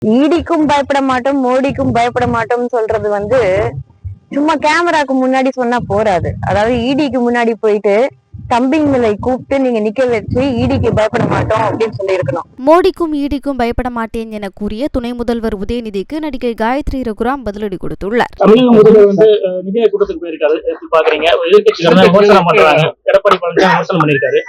ஈடிக்கும் பயப்பட மாட்டோம், மோடிக்கும் பயப்பட மாட்டோம்னு சொல்றது வந்து சும்மா கேமராக்கு முன்னாடி சொன்னா போறாது. அதாவது ஈடிக்கு முன்னாடி போயிட்டு தம்பிங்களை கூப்பிட்டு நீங்க நிக்க வச்சு ஈடிக்கு பயப்பட மாட்டோம் அப்படின்னு சொல்லி இருக்கணும். மோடிக்கும் ஈடிக்கும் பயப்பட மாட்டேன் என கூறிய துணை முதல்வர் உதயநிதிக்கு நடிகை காயத்ரி ரகுராம் பதிலடி கொடுத்துள்ளார். தமிழக முதல்வர் வந்து நிதிய கூட்டத்துக்கு போயிருக்காரு. பாக்குறீங்க, எதிர்கட்சிகள் விமர்சனம் பண்றாங்க. எடப்பாடி பழனிசாமி விமர்சனம் பண்ணியிருக்காரு.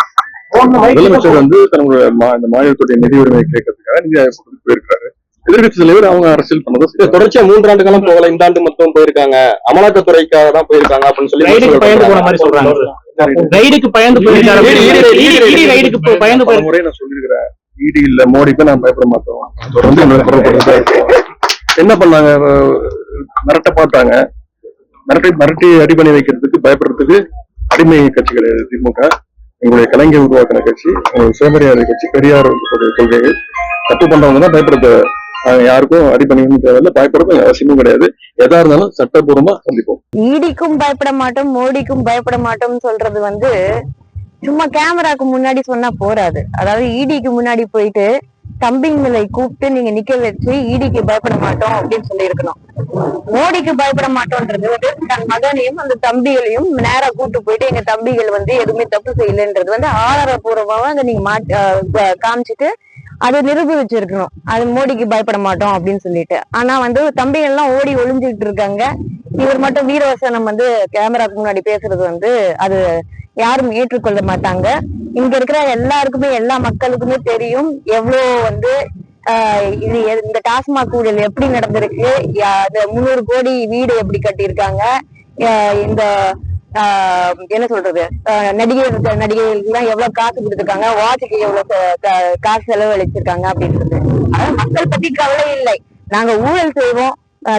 முதலமைச்சர் வந்து தன்னுடைய மாநிலத்துடைய நிதி உரிமை கேட்கறதுக்காக நிதி ஆயோக் கூட்டத்துக்கு போயிருக்காரு. எதிர்கட்சி தலைவர் அவங்க அரசியல் பண்ணது தொடர்ச்சியா 3 ஆண்டு காலம் போகல, இந்த ஆண்டு மொத்தம் போயிருக்காங்க. அமலாக்கத்துறைக்காக தான் போயிருக்காங்க அப்படின்னு சொல்லி பயந்து போன மாதிரி சொல்றாங்க. ரைடுக்கு பயந்து போயிருக்காரு. முறை நான் சொல்லியிருக்கிறேன், ஈடி இல்ல மோடிக்கு நான் பயப்பட மாட்டோம். தொடர்ந்து என்ன பண்ணாங்க, மிரட்ட பார்த்தாங்க. மிரட்டி அடி பண்ணி வைக்கிறதுக்கு பயப்படுறதுக்கு அடிமை கட்சி கிடையாது திமுக. எங்களுடைய கலைஞர் உருவாக்கின கட்சி, சுயமரியாதை கட்சி, பெரியார் கொள்கைகள் தப்பு பண்றவங்க தான் பயப்படுத்த. யாருக்கும் அடி பண்ணிக்கணும் தேவையில்ல, பயப்படுறதும் அவசியமும் கிடையாது. எதா இருந்தாலும் சட்டப்பூர்வமா சந்திப்போம். ஈடிக்கும் பயப்பட மாட்டோம், மோடிக்கும் பயப்பட மாட்டோம்னு சொல்றது வந்து சும்மா கேமராக்கு முன்னாடி சொன்னா போறாது. அதாவது ஈடிக்கு முன்னாடி போயிட்டு தம்பிங்களை கூப்பிட்டு நீங்க நிக்க வச்சு ஈடிக்கு பயப்பட மாட்டோம் அப்படின்னு சொல்லி இருக்கணும். மோடிக்கு பயப்பட மாட்டோம்ன்றது வந்து தன் மகனையும் அந்த தம்பிகளையும் நேரா கூட்டு போயிட்டு எங்க தம்பிகள் வந்து எதுவுமே தப்பு செய்யலன்றது வந்து ஆதாரபூர்வமாக அங்க நீங்க காமிச்சிட்டு அது நிரூபிச்சிருக்கணும். அது மோடிக்கு பயப்பட மாட்டோம் அப்படின்னு சொல்லிட்டு. ஆனா வந்து தம்பிகள் எல்லாம் ஓடி ஒளிஞ்சுட்டு இருக்காங்க. இவர் மட்டும் வீரவசனம் வந்து கேமராக்கு முன்னாடி பேசுறது வந்து அது யாரும் ஏற்றுக்கொள்ள மாட்டாங்க. இங்க இருக்கிற எல்லாருக்குமே, எல்லா மக்களுக்குமே தெரியும் எவ்வளவு வந்து இது இந்த டாஸ்மாக் ஊழல் எப்படி நடந்திருக்கு, 300 கோடி வீடு எப்படி கட்டியிருக்காங்க, இந்த என்ன சொல்றது, நடிகைகளுக்கு எல்லாம் எவ்வளவு காசு கொடுத்துருக்காங்க, வாட்சுக்கு எவ்வளவு காசு செலவழிச்சிருக்காங்க அப்படின்றது. அதாவது மக்கள் பத்தி கவலை இல்லை. நாங்க ஊழல் செய்வோம்,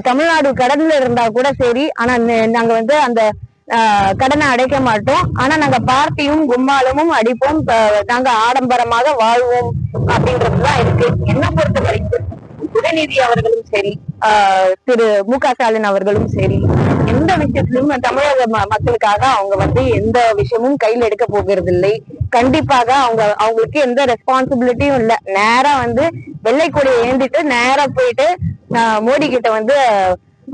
தமிழ்நாடு கடன்ல இருந்தா கூட சரி, ஆனா நாங்க வந்து அந்த கடனை அடைக்க மாட்டோம். ஆனா நாங்க பார்ட்டியும் கும்மாலமும் அடிப்போம், நாங்க ஆடம்பரமாக வாழ்வோம் அப்படின்றதுதான் இருக்கு. என்ன பொறுத்த வரைக்கும் உதயநிதி அவர்களும் சரி, திரு மு.க. ஸ்டாலின் அவர்களும் சரி, எந்த விஷயத்திலும் தமிழக மக்களுக்காக அவங்க வந்து எந்த விஷயமும் கையில் எடுக்க போகிறது இல்லை. கண்டிப்பாக அவங்களுக்கு எந்த ரெஸ்பான்சிபிலிட்டியும் இல்லை. நேரா வந்து வெள்ளை கொடியை ஏந்திட்டு நேரா போயிட்டு மோடி கிட்ட வந்து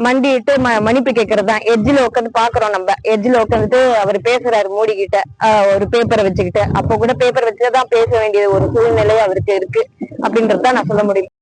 மண்டிட்டு மன்னிப்பு கேட்கறது தான். எட்ஜில உட்காந்து பாக்குறோம், நம்ம எட்ஜில உட்காந்துட்டு அவர் பேசுறாரு மோடி கிட்ட ஒரு பேப்பரை வச்சுக்கிட்டு. அப்போ கூட பேப்பர் வச்சுதான் பேச வேண்டிய ஒரு சூழ்நிலை அவருக்கு இருக்கு அப்படின்றதுதான் நான் சொல்ல முடியும்.